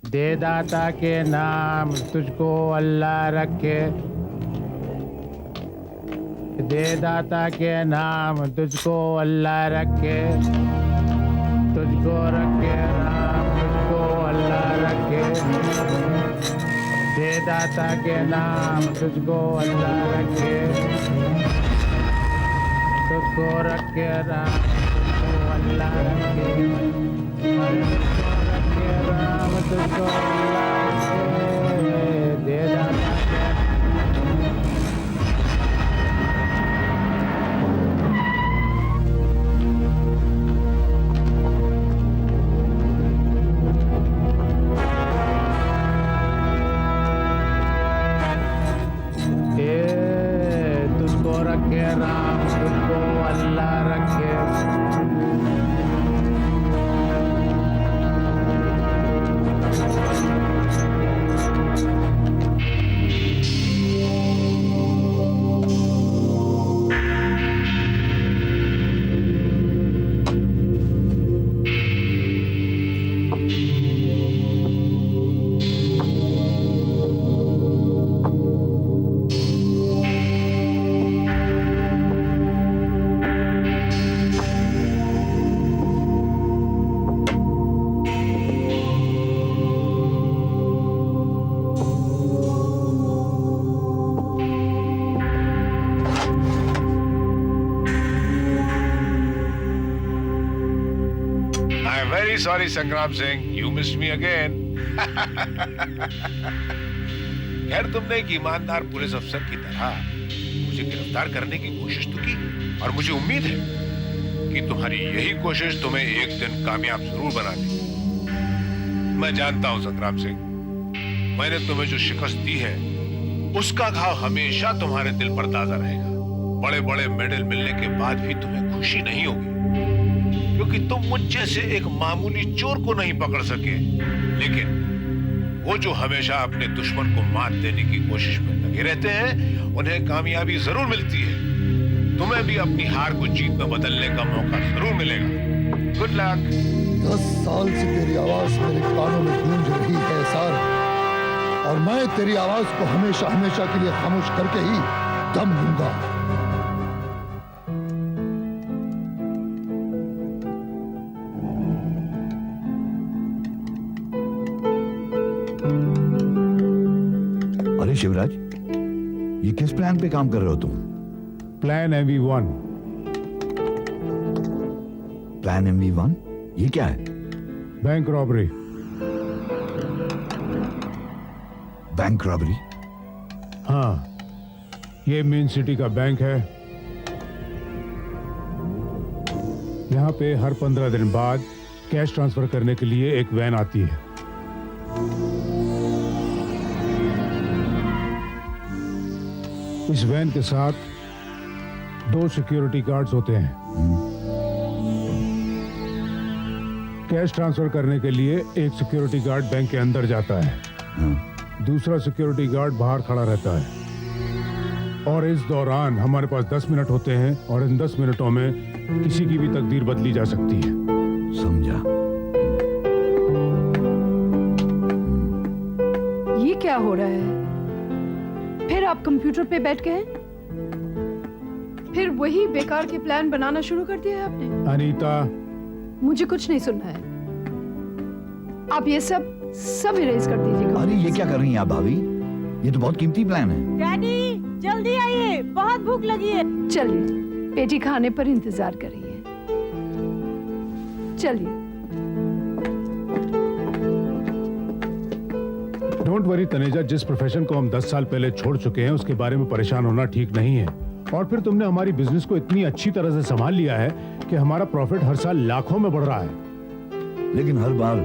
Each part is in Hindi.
दे दाता के नाम तुझको अल्लाह रखे, दे दाता के नाम तुझको अल्लाह रखे, तुझको रखे राम तुझको अल्लाह रखे, दे दाता के नाम तुझको अल्लाह रखे, तुझको रखे राम तुझको अल्लाह रखे, तुझको रखे राम तुझको अल्लाह रखे, दे दाता के तुझको रखे राम तुझको अल्लाह रखे, Very sorry, Sangram Singh. You missed me again. खैर तुमने एक ईमानदार पुलिस अफसर की तरह मुझे गिरफ्तार करने की कोशिश तो की और मुझे उम्मीद है कि तुम्हारी यही कोशिश तुम्हें एक दिन कामयाब जरूर बना देगी। मैं जानता हूं संग्राम सिंह, मैंने तुम्हें जो शिकस्त दी है उसका घाव हमेशा तुम्हारे दिल पर ताजा रहेगा। बड़े बड़े मेडल मिलने के बाद भी तुम्हें खुशी नहीं होगी क्योंकि तुम मुझ जैसे एक मामूली चोर को नहीं पकड़ सके, लेकिन वो जो हमेशा अपने दुश्मन को मात देने की कोशिश में लगे रहते हैं उन्हें कामयाबी जरूर मिलती है। तुम्हें भी अपनी हार को जीत में बदलने का मौका जरूर मिलेगा। Good luck. 10 साल से तेरी आवाज मेरे कानों में गूंज रही है सर, और मैं तेरी आवाज को हमेशा हमेशा के लिए खामोश करके ही दम लूंगा। अरे शिवराज, ये किस प्लान पे काम कर रहे हो तुम? Plan MV1। Plan MV1? ये क्या है? Bank robbery. Bank robbery? हाँ, ये मेन सिटी का बैंक है। यहाँ पे हर 15 दिन बाद कैश ट्रांसफर करने के लिए एक वैन आती है। इस वैन के साथ 2 सिक्योरिटी गार्ड्स होते हैं। कैश ट्रांसफर करने के लिए एक सिक्योरिटी गार्ड बैंक के अंदर जाता है, दूसरा सिक्योरिटी गार्ड बाहर खड़ा रहता है, और इस दौरान हमारे पास 10 मिनट होते हैं और इन 10 मिनटों में किसी की भी तकदीर बदली जा सकती है। समझा। ये क्या हो रहा है? फिर आप कंप्यूटर पे बैठ गए? फिर वही बेकार के प्लान बनाना शुरू कर दिया है आपने? अनीता, मुझे कुछ नहीं सुनना है। आप ये सब इरेज कर दीजिएगा। अरे ये क्या कर रही हैं आप भाभी? ये तो बहुत कीमती प्लान है। डैडी जल्दी आइए, बहुत भूख लगी है। चलिए, बेटी खाने पर इंतजार करिए। चलिए। डोंट वरी तनेजा, जिस प्रोफेशन को हम 10 साल पहले छोड़ चुके हैं उसके बारे में परेशान होना ठीक नहीं है। और फिर तुमने हमारी बिजनेस को इतनी अच्छी तरह से संभाल लिया है कि हमारा प्रॉफिट हर साल लाखों में बढ़ रहा है। लेकिन हर बार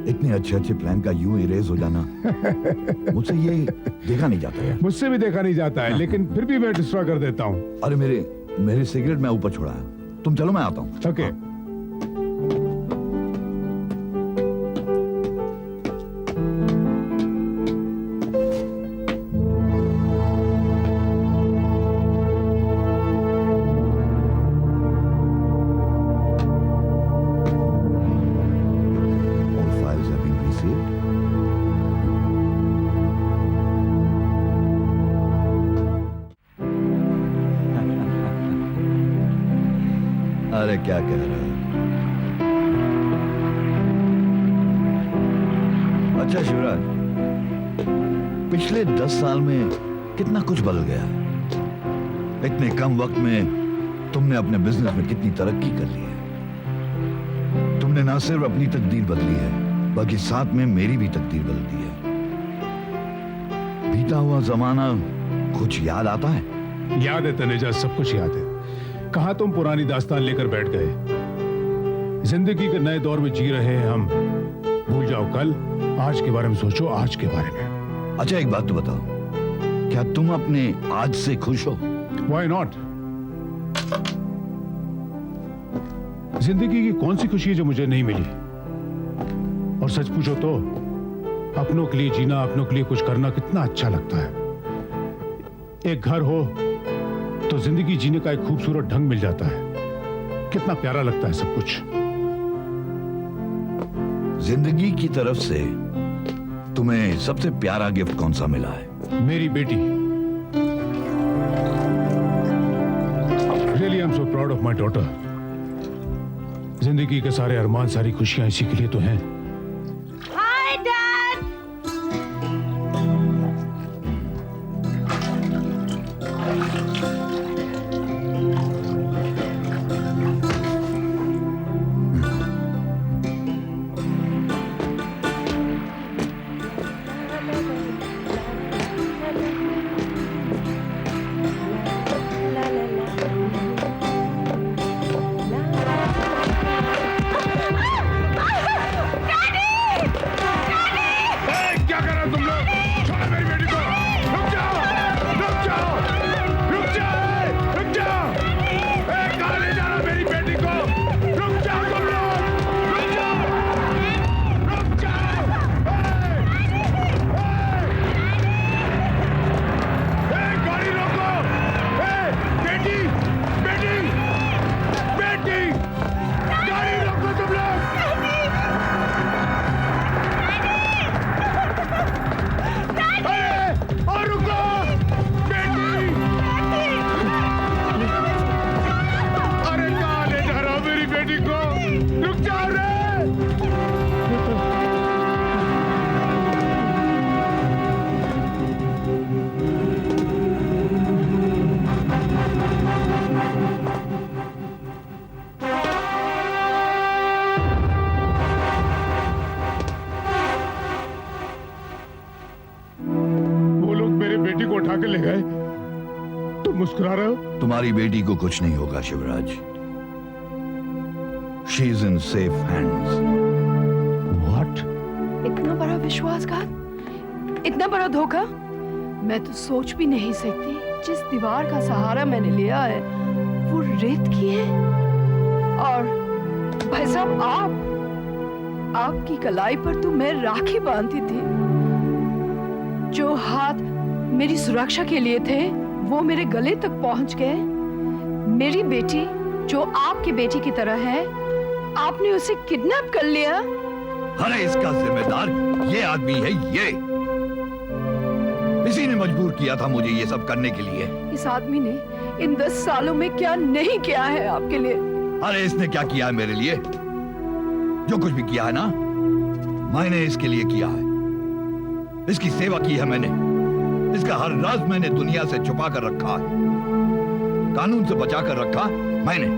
इतने अच्छे प्लान का यूं इरेज हो जाना मुझसे ये देखा नहीं जाता है। मुझसे भी देखा नहीं जाता है, लेकिन फिर भी मैं डिस्ट्रॉय कर देता हूँ। अरे मेरे सिगरेट मैं ऊपर छोड़ा है, तुम चलो मैं आता हूँ। Okay. All files have been received. अरे क्या कह रहे हो? अच्छा शिवराज, पिछले 10 साल में कितना कुछ बदल गया। इतने कम वक्त में तुमने अपने बिजनेस में कितनी तरक्की कर ली है। तुमने ना सिर्फ अपनी तकदीर बदली है, बल्कि साथ में मेरी भी तकदीर बदल दी है। बीता हुआ जमाना कुछ याद आता है? याद है तनेजा, सब कुछ याद है। कहा तुम पुरानी दास्तान लेकर बैठ गए। जिंदगी के नए दौर में जी रहे हैं हम। भूल जाओ कल, आज के बारे में सोचो, आज के बारे में। अच्छा एक बात तो बताओ, क्या तुम अपने आज से खुश हो? Why not? जिंदगी की कौन सी खुशी है जो मुझे नहीं मिली? और सच पूछो तो अपनों के लिए जीना, अपनों के लिए कुछ करना कितना अच्छा लगता है। एक घर हो तो जिंदगी जीने का एक खूबसूरत ढंग मिल जाता है। कितना प्यारा लगता है सब कुछ। जिंदगी की तरफ से तुम्हें सबसे प्यारा गिफ्ट कौन सा मिला है? मेरी बेटी। Really, I'm so proud of my daughter. जिंदगी के सारे अरमान, सारी खुशियां इसी के लिए तो हैं। Hi dad. क्या कर रहे हो तुम लोग? छोड़ो मेरी बेटी को। रुक जाओ, रुक जाओ, रुक जाओ, रुक जाओ। कहाँ ले जा रहा मेरी बेटी को? रुक जाओ तुम लोग, रुक जाओ, रुक जाओ। गाड़ी रोको। बेटी, बेटी, बेटी, गाड़ी रोको तुम लोग। और रुको बेटी। अरे कहाँ ले जा रहा हो मेरी बेटी को? रुक जाओ रे। वो लोग मेरे बेटी को उठा के ले गए। तुम मुस्कुरा रहे हो? तुम्हारी बेटी को कुछ नहीं होगा Shivraj. She is in safe hands. What? इतना बड़ा विश्वासघात, इतना बड़ा धोखा मैं तो सोच भी नहीं सकती। जिस दीवार का सहारा मैंने लिया है वो रेत की है। और भाई साहब, आपकी कलाई पर तो मैं राखी बांधती थी। जो हाथ मेरी सुरक्षा के लिए थे वो मेरे गले तक पहुंच गए। मेरी बेटी जो आपकी बेटी की तरह है, आपने उसे किडनैप कर लिया। अरे इसका जिम्मेदार ये आदमी है। ये इसी ने मजबूर किया था मुझे ये सब करने के लिए। इस आदमी ने इन 10 सालों में क्या नहीं किया है आपके लिए? अरे इसने क्या किया है मेरे लिए? जो कुछ भी किया है ना, मैंने इसके लिए किया है। इसकी सेवा की है मैंने। इसका हर राज मैंने दुनिया से छुपा कर रखा है, कानून से बचा कर रखा मैंने।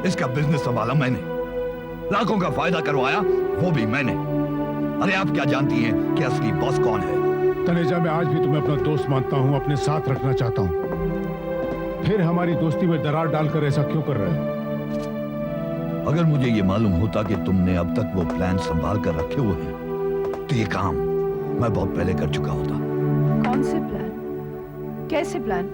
इसका बिजनेस संभाला मैंने, लाखों का फायदा करवाया वो भी मैंने। अरे आप क्या जानती हैं कि असली बॉस कौन है? तनेजा, मैं आज भी तुम्हें अपना दोस्त मानता हूँ, अपने साथ रखना चाहता हूँ। फिर हमारी दोस्ती में दरार डालकर ऐसा क्यों कर रहे हो? अगर मुझे ये मालूम होता कि तुमने अब तक वो प्लान संभाल कर रखे हुए हैं, तो ये काम मैं बहुत पहले कर चुका होता। कौन से प्लान? कैसे प्लान?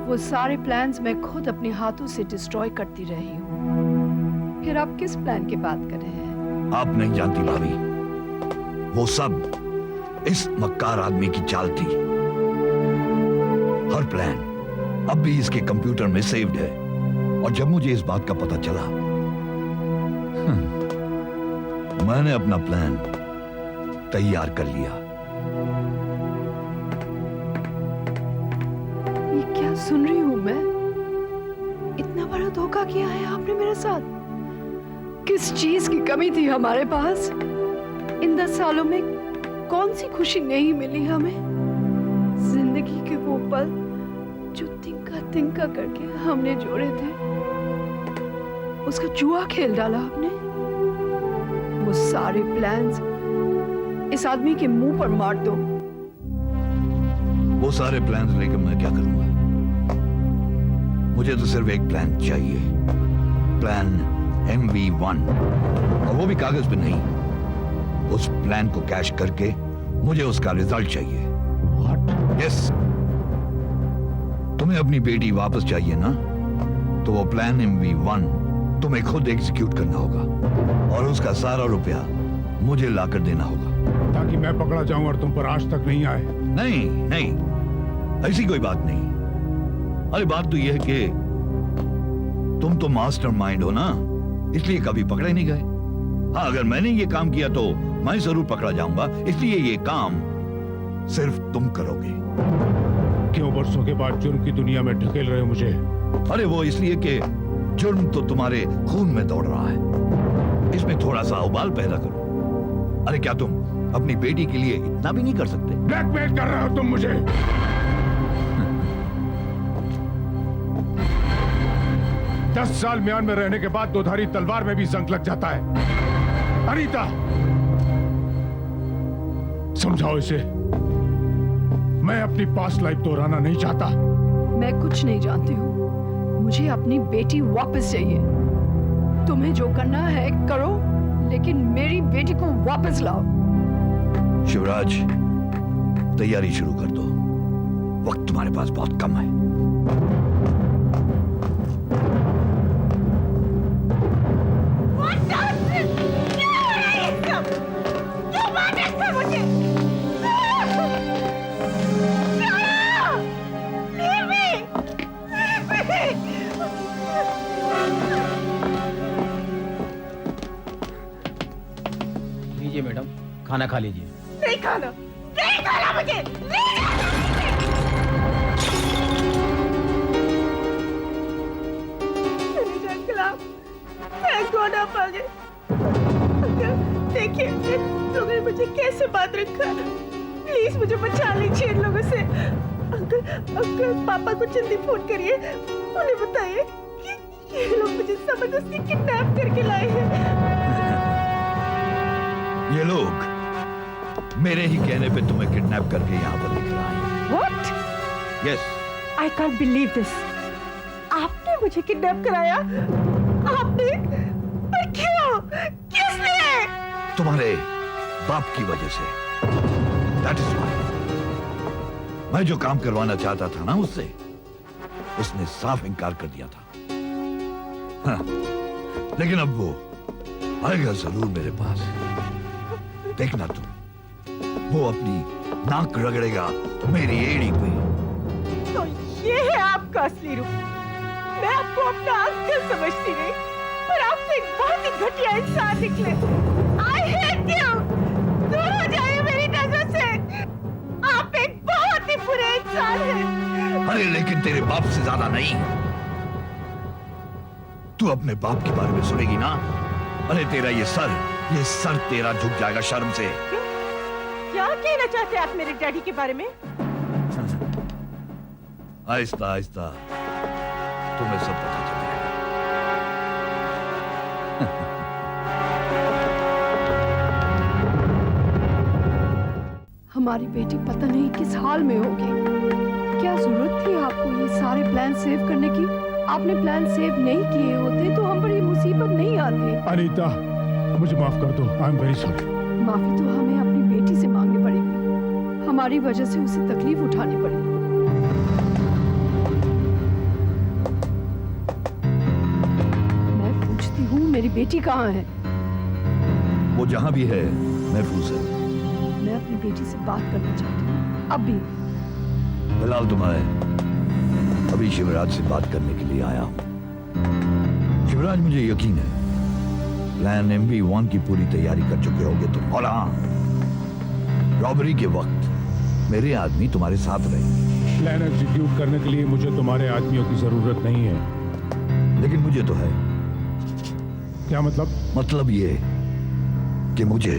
वो सारे प्लान्स मैं खुद अपने हाथों से डिस्ट्रॉय करती रही हूँ। फिर आप किस प्लान की बात कर रहे हैं? आप नहीं जानती भाभी, वो सब इस मक्कार आदमी की चाल थी। हर प्लान अब भी इसके कंप्यूटर में सेव्ड है। और जब मुझे इस बात का पता चला, मैंने अपना प्लान तैयार कर लिया। ये क्या सुन रही हूँ मैं? इतना बड़ा धोखा किया है आपने मेरे साथ। किस चीज की कमी थी हमारे पास? इन 10 सालों में कौन सी खुशी नहीं मिली हमें? जिंदगी के वो पल जो तिनका तिनका करके हमने जोड़े थे, उसका जुआ खेल डाला आपने। वो सारे प्लान्स इस आदमी के मुंह पर मार दो। वो सारे प्लान्स लेकर मैं क्या करूंगा? मुझे तो सिर्फ एक प्लान चाहिए, प्लान MV1, और वो भी कागज पे नहीं। उस प्लान को कैश करके मुझे उसका रिजल्ट चाहिए। What? यस, तुम्हें अपनी बेटी वापस चाहिए ना, तो वो प्लान MV1 तुम्हें खुद एग्जीक्यूट करना होगा और उसका सारा रुपया मुझे लाकर देना होगा, ताकि मैं पकड़ा जाऊं और तुम पर आज तक नहीं आए। नहीं नहीं, ऐसी कोई बात नहीं। अरे बात तो यह है कि तुम तो मास्टरमाइंड हो ना, इसलिए कभी पकड़े नहीं गए। हाँ, अगर मैंने ये काम किया तो मैं जरूर पकड़ा जाऊंगा, इसलिए ये काम सिर्फ तुम करोगे। क्यों बरसों के बाद जुर्म की दुनिया में ढकेल रहे हो मुझे? अरे वो इसलिए कि जुर्म तो तुम्हारे खून में दौड़ रहा है, इसमें थोड़ा सा उबाल पैदा करो। अरे क्या तुम अपनी बेटी के लिए इतना भी नहीं कर सकते? ब्लैकमेल कर रहे हो तुम मुझे। 10 साल म्यान में रहने के बाद दोधारी तलवार में भी जंग लग जाता है। अनीता, समझाओ इसे। मैं अपनी पास्ट लाइफ दोहराना नहीं चाहता। मैं कुछ नहीं जानती हूँ, मुझे अपनी बेटी वापस चाहिए। तुम्हें जो करना है करो, लेकिन मेरी बेटी को वापस लाओ। शिवराज, तैयारी शुरू कर दो, वक्त तुम्हारे पास बहुत कम है। लीजिए मैडम, खाना खा लीजिए। नहीं खाना मुझे। देखिए इन लोगों ने मुझे कैसे बात रखा। प्लीज मुझे बचा लीजिए इन लोगों से। अंकल पापा को जल्दी फोन करिए, उन्हें बताइए कि ये लोग मुझे जबरदस्ती किडनैप करके लाए हैं। ये लोग मेरे ही कहने पे तुम्हें किडनैप करके यहाँ पर लेकर आए हैं। What? Yes, I can't believe this. आपने मुझे किडनैप कराया? आपने? पर क्यों? किस लिए? तुम्हारे बाप की वजह से। That is why. मैं जो काम करवाना चाहता था ना उससे, उसने साफ इनकार कर दिया था। हाँ, लेकिन अब वो आएगा जरूर मेरे पास। देखना तुम, वो अपनी नाक रगड़ेगा मेरी एड़ी पे। तो ये है आपका असली रूप। मैं आपको अपना अंकल समझती नहीं, पर आप तो एक बहुत ही घटिया इंसान निकले। I hate you! दूर हो जाइए मेरी नजर से। आप एक बहुत ही बुरे इंसान हैं। अरे लेकिन तेरे बाप से ज्यादा नहीं। तू अपने बाप के बारे में सुनेगी ना, अरे तेरा ये सर तेरा झुक जाएगा शर्म से। क्या कहना चाहते हैं आप मेरे डैडी के बारे में? आहिस्ता आहिस्ता तुम्हें सब पता चलेगा। हमारी बेटी पता नहीं किस हाल में होगी। क्या जरूरत थी आपको ये सारे प्लान सेव करने की? आपने प्लान सेव नहीं किए होते तो हम पर ये मुसीबत नहीं आती। अनीता, मुझे माफ कर दो। I am very sorry. माफी तो हमें अपनी बेटी से मांगनी पड़ेगी। हमारी वजह से उसे तकलीफ उठानी पड़ेगी। मैं पूछती हूँ, मेरी बेटी कहाँ है? वो जहां भी है महफूज है। मैं अपनी बेटी से बात करना चाहती हूँ अभी। फिलहाल तो मैं अभी शिवराज से बात करने के लिए आया हूं। शिवराज, मुझे यकीन है प्लान MV1 की पूरी तैयारी कर चुके होगे तुम। और हाँ, रॉबरी के वक्त मेरे आदमी तुम्हारे साथ रहे। प्लान एग्जीक्यूट करने के लिए मुझे तुम्हारे आदमियों की जरूरत नहीं है। लेकिन मुझे तो है। क्या मतलब? मतलब ये कि मुझे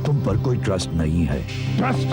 तुम पर कोई ट्रस्ट नहीं है। ट्रस्ट?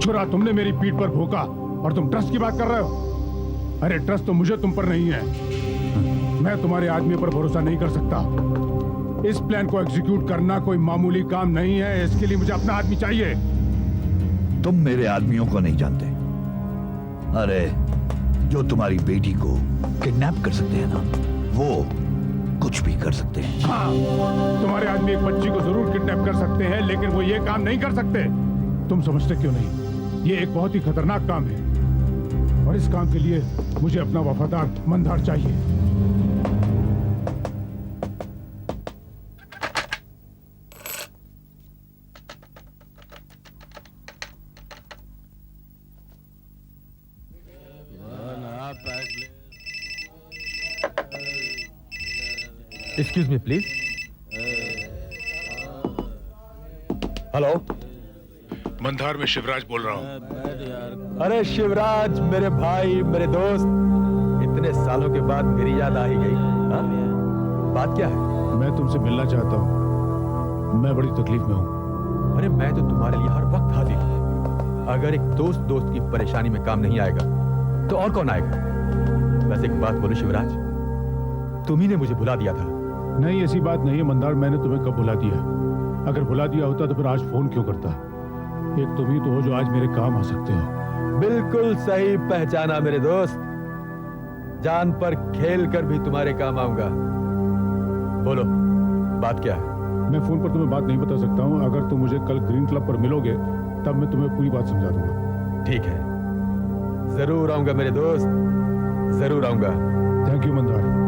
छुरा, तुमने मेरी पीठ पर भोंका और तुम ट्रस्ट की बात कर रहे हो? अरे ट्रस्ट तो मुझे तुम पर नहीं है। मैं तुम्हारे आदमी पर भरोसा नहीं कर सकता। इस प्लान को एग्जीक्यूट करना कोई मामूली काम नहीं है। इसके लिए मुझे अपना आदमी चाहिए। तुम मेरे आदमियों को नहीं जानते। अरे जो तुम्हारी बेटी को किडनैप कर सकते हैं ना, वो कुछ भी कर सकते हैं। हाँ, तुम्हारे आदमी एक बच्ची को जरूर किडनैप कर सकते हैं, लेकिन वो ये काम नहीं कर सकते। तुम समझते क्यों नहीं? ये एक बहुत ही खतरनाक काम है और इस काम के लिए मुझे अपना वफादार मंदार चाहिए। Excuse me please. Hello, Mandar में शिवराज बोल रहा हूँ। अरे शिवराज, मेरे भाई, मेरे दोस्त, इतने सालों के बाद मेरी याद आ ही गई। हाँ? बात क्या है? मैं तुमसे मिलना चाहता हूँ। मैं बड़ी तकलीफ में हूँ। अरे मैं तो तुम्हारे लिए हर वक्त हाजिर हूं। अगर एक दोस्त की परेशानी में काम नहीं आएगा तो और कौन आएगा? बस एक बात बोलो शिवराज, तुम ही ने मुझे भुला दिया था। नहीं, ऐसी बात नहीं है मंदार। मैंने तुम्हें कब भुला दिया? अगर भुला दिया होता तो फिर आज फोन क्यों करता? एक तुम ही तो हो जो आज मेरे काम आ सकते हो। बिल्कुल सही पहचाना मेरे दोस्त। जान पर खेल कर भी तुम्हारे काम आऊंगा। बोलो, बात क्या है? मैं फोन पर तुम्हें बात नहीं बता सकता हूँ। अगर तुम मुझे कल ग्रीन क्लब पर मिलोगे तब मैं तुम्हें पूरी बात समझा दूंगा। ठीक है, जरूर आऊंगा मेरे दोस्त, जरूर आऊंगा। Thank you Mandar.